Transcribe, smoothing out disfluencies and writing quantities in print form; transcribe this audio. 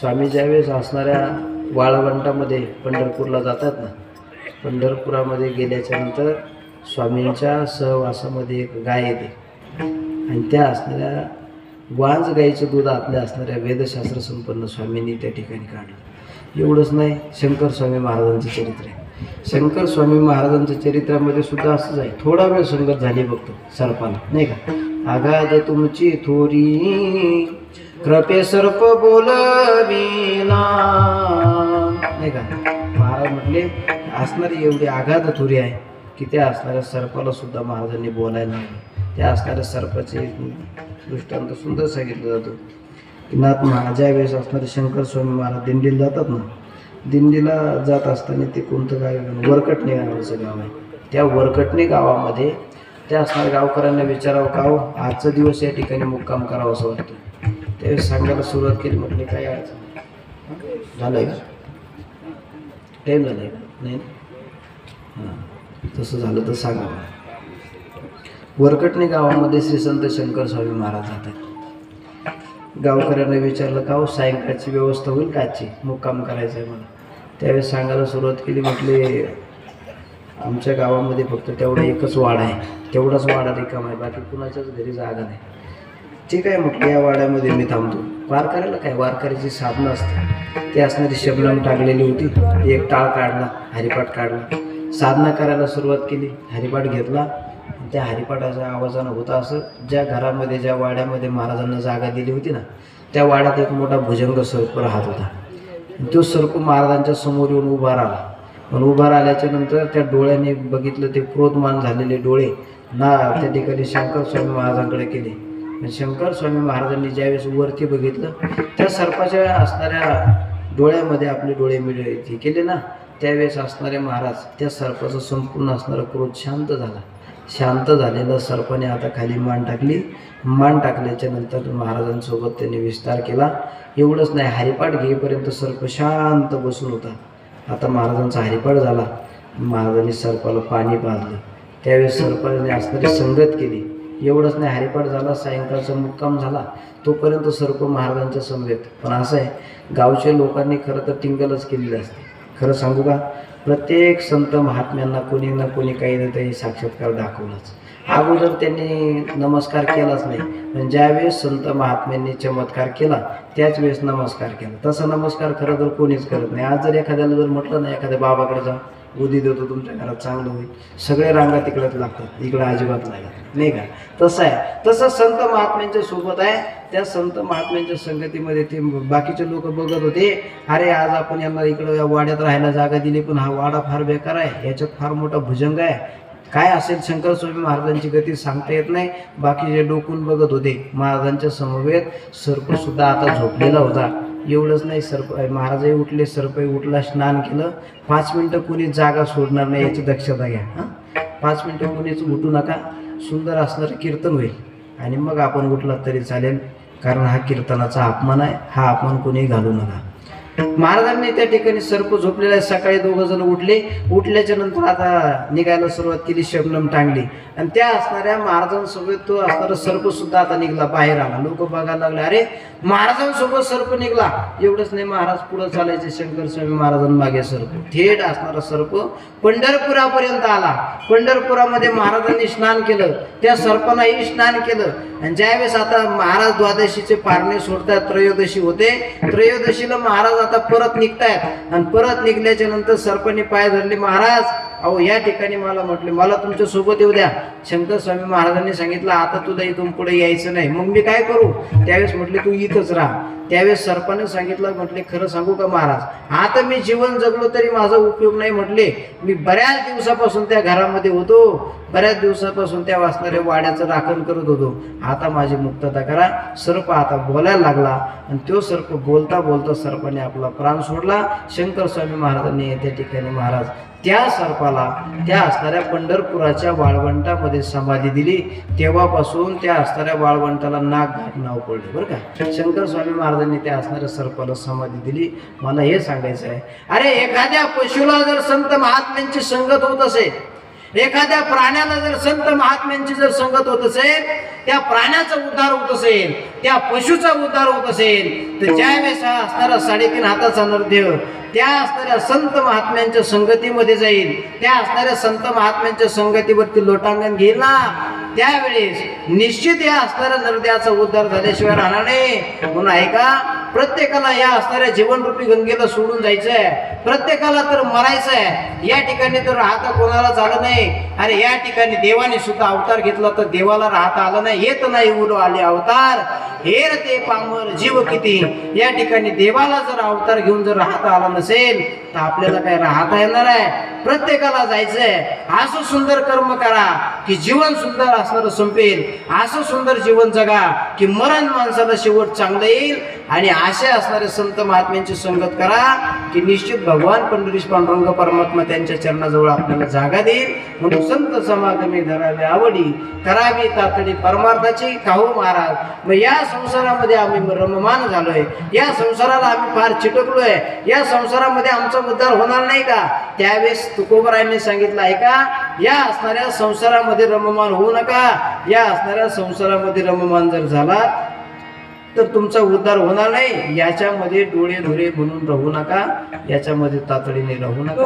स्वामी ज्यावेळेस असणाऱ्या वाळवंटामध्ये पंढरपूरला जातात ना, पंढरपुरामध्ये गेल्याच्या नंतर स्वामींच्या सहवासामध्ये एक गाय येते आणि त्या असणाऱ्या वांज गाईचं दूध आपल्या असणाऱ्या वेदशास्त्र संपन्न स्वामींनी त्या ठिकाणी काढलं. एवढंच नाही, शंकर स्वामी महाराजांचं चरित्र आहे. शंकर स्वामी महाराजांच्या चरित्रामध्ये सुद्धा असंच आहे. थोडा वेळ संगत झाली बघतो सर्पाला, नाही का, आगाध तुमची थोरी कृपे सर्प बोलविला, नाही का. महाराज म्हटले असणारी एवढी आगाध थोरी आहे की त्या असणाऱ्या सर्पाला सुद्धा महाराजांनी बोलायला लागले. त्या असणाऱ्या सर्पाचे दृष्टांत सुंदर सांगितलं जातो की नाथ महाराज ज्यावेळेस असणारे शंकर स्वामी महाराज दिंडीला जातात ना, दिंडीला जात असताना ते कोणतं गाव आहे, वरकटणे नावाचं गाव आहे. त्या वरकटणे गावामध्ये त्या असणाऱ्या गावकऱ्यांना विचारावं का हो आजचा दिवस या ठिकाणी मुक्काम करावं असं वाटतं. त्यावेळेस सांगायला सुरुवात केली. म्हटले काय अडचण झालंय का, टाईम झालाय का, नाही हां तसं झालं तर सांगा. वरकटणे गावामध्ये श्री संत शंकर स्वामी महाराज जातात. गावकऱ्यांना विचारलं का हो सायंकाळची व्यवस्था होईल का, आजची मुक्काम करायचं आहे मला. त्यावेळेस सांगायला सुरुवात केली. म्हटले आमच्या गावामध्ये फक्त तेवढा एकच वाडा आहे, तेवढाच वाडा रिकामा आहे, बाकी कुणाच्याच घरी जागा नाही. ठीक आहे म्हटलं, या वाड्यामध्ये मी थांबतो. वारकऱ्याला काय, वारकऱ्याची साधनं असते. ते असणारी शबनम टाकलेली होती, एक टाळ काढला, हरिपाठ काढला, साधना करायला सुरुवात केली. हरिपाठ घेतला. त्या हरिपाठाच्या आवाजानं होता असं, ज्या घरामध्ये ज्या वाड्यामध्ये महाराजांना जागा दिली होती ना, त्या वाड्यात एक मोठा भुजंग सर्प राहत होता. तो सर्प महाराजांच्या समोर येऊन उभा राहिला. पण उभा राहिल्याच्या नंतर त्या डोळ्याने बघितलं, ते क्रोधमान झालेले डोळे ना त्या ठिकाणी शंकर स्वामी महाराजांकडे केले. शंकर स्वामी महाराजांनी ज्यावेळेस वरती बघितलं, त्या सर्पाच्या असणाऱ्या डोळ्यामध्ये आपले डोळे मिळले केले ना, त्यावेळेस असणारे महाराज त्या सर्पाचं संपूर्ण असणारा क्रोध शांत झाला. शांत झालेलं सर्पाने आता खाली मान टाकली. मान टाकल्याच्या नंतर महाराजांसोबत त्यांनी विस्तार केला. एवढंच नाही, हरिपाठ घेईपर्यंत सर्प शांत बसून होता. आता महाराजांचा हरिपाठ झाला. महाराजांनी सर्पाला पाणी पाजलं. त्यावेळेस सर्पाने असणारी संगत केली. एवढंच नाही, हरिपाठ झाला, सायंकाळचा मुक्काम झाला, तोपर्यंत सर्प महाराजांच्या समवेत. पण असं आहे, गावच्या लोकांनी खरं तर टिंगलच केलेली असते. खरं सांगू का, प्रत्येक संत महात्म्यांना कोणी ना कोणी काही ना काही साक्षात्कार दाखवलाच. अगोदर त्यांनी नमस्कार केलाच नाही, पण ज्यावेळेस संत महात्म्यांनी चमत्कार केला त्याच वेळेस नमस्कार केला. तसा नमस्कार खरं तर कोणीच करत नाही. आज जर एखाद्याला जर म्हटलं ना, एखाद्या बाबाकडे जा, उदी देतो, तुमच्या घरात चांगलं होईल, सगळे रांगा तिकडेच लागतात, इकडं अजिबात लागत नाही का. तसं आहे. तसं संत महात्म्यांच्या सोबत आहे. त्या संत महात्म्यांच्या संगतीमध्ये ते बाकीचे लोक बघत होते, अरे आज आपण यांना इकडं या वाड्यात राहायला जागा दिली, पण हा वाडा फार बेकार आहे, याच्यात फार मोठा भुजंग आहे, काय असेल शंकर स्वामी महाराजांची गती सांगता येत नाही. बाकीचे डोकून बघत होते. महाराजांच्या समवेत सर्पसुद्धा आता झोपलेला होता. एवढंच नाही, सर्प महाराजही उठले, सर्पही उठला, स्नान केलं. 5 मिनटं कुणी जागा सोडणार नाही याची दक्षता घ्या. 5 मिनटं कुणीच उठू नका. सुंदर असणारं कीर्तन होईल आणि मग आपण उठला तरी चालेल, कारण हा कीर्तनाचा अपमान आहे. हा अपमान कोणी घालू नका. महाराजांनी त्या ठिकाणी सर्प झोपलेला आहे. सकाळी 2 जण उठले. उठल्याच्या नंतर आता निघायला सुरुवात केली, शबनम टांगली आणि त्या असणाऱ्या महाराजांसोबत तो असणारा सर्प सुद्धा आता निघला, बाहेर आला. लोक बघायला लागले, अरे महाराजांसोबत सर्प निघला. एवढंच नाही, महाराज पुढे चालायचे, शंकर स्वामी महाराजांमागे सर्प. थेट असणारा सर्प पंढरपुरापर्यंत आला. पंढरपुरामध्ये महाराजांनी स्नान केलं, त्या सर्पांनाही स्नान केलं. आणि ज्यावेळेस आता महाराज द्वादशीचे पारणे सोडतात, त्रयोदशी होते, त्रयोदशीला महाराज आता परत निघतायत. आणि परत निघल्याच्या नंतर सर्पांनी पाय धरले, महाराज अहो या ठिकाणी मला म्हटले, मला तुमच्या सोबत येऊ द्या. शंकर स्वामी महाराजांनी सांगितलं, आता तुला इथून पुढे यायचं नाही. मग मी काय करू. त्यावेळेस म्हटले, तू इथंच राहा. त्यावेळेस सर्पाने सांगितलं, म्हटले खरं सांगू का महाराज, आता मी जीवन जगलो तरी माझा उपयोग नाही. म्हटले मी बऱ्याच दिवसापासून त्या घरामध्ये होतो, बऱ्याच दिवसापासून त्या वाचणाऱ्या वाड्याचं राखण करत होतो, आता माझी मुक्तता करा. सर्प आता बोलायला लागला आणि तो सर्प बोलता बोलता सर्पाने आपला प्राण सोडला. शंकर स्वामी महाराजांनी त्या ठिकाणी महाराज त्या सर्पाला त्या असणाऱ्या पंढरपुराच्या वाळवंटामध्ये समाधी दिली. तेव्हापासून त्या असणाऱ्या वाळवंटाला नागघाट नाव पडलं बरं का. शंकर स्वामी महाराजांनी त्या असणाऱ्या सर्पाला समाधी दिली. मला हे सांगायचं आहे, अरे एखाद्या पशुला जर संत महात्म्यांची संगत होत असेल, एखाद्या प्राण्याला जर संत महात्म्यांची जर संगत होत असेल, त्या प्राण्याचा उद्धार होत असेल, त्या पशुचा उद्धार होत असेल, तर ज्यावेळेस हा असणारा 3.5 हाताचा नरदेव त्या असणाऱ्या संत महात्म्यांच्या संगतीमध्ये जाईल, त्या असणाऱ्या संत महात्म्यांच्या संगतीवरती लोटांगण घेईल ना, त्यावेळेस निश्चित या असणाऱ्या नरदेवाचा उद्धार झाल्याशिवाय राहणार नाही. म्हणून ऐका, प्रत्येकाला या असणाऱ्या जीवनरूपी गंगेला सोडून जायचंय, प्रत्येकाला तर मरायचंय. या ठिकाणी तर राहता कोणाला झालं नाही. अरे या ठिकाणी देवाने सुद्धा अवतार घेतला तर देवाला राहता आलं नाही. येत नाही उडो आले अवतार, हेर ते पामर जीव किती. या ठिकाणी देवाला जर अवतार घेऊन जर राहता आला नसेल तर आपल्याला काय राहता येणार आहे? प्रत्येकाला जायचंय. असं सुंदर कर्म करा की जीवन सुंदर असणार संपेल, असं सुंदर जीवन जगा की मरण माणसाला शेवट चांगलं येईल. आणि असे असणारे संत महात्म्यांची संगत करा की निश्चित भगवान पंढरीश पांडुरंग परमात्मा त्यांच्या चरणाजवळ आपल्याला जागा देईल. म्हणून संत समागमी धरावे आवडी, करावी तातडी परमार्थाची. काहू महाराज, मग या संसारामध्ये आम्ही रममान झालोय, या संसाराला आम्ही फार चिटकलोय, या संसारामध्ये आमचा उद्धार होणार नाही का? त्यावेळेस तुकोबरायांनी सांगितलं आहे का, या असणाऱ्या संसारामध्ये रममान होऊ नका. या असणाऱ्या संसारामध्ये रममान जर झाला तर तुमचा उद्धार होणार नाही. याच्यामध्ये डोळे धुरे म्हणून राहू नका, याच्यामध्ये तातडीने राहू नका.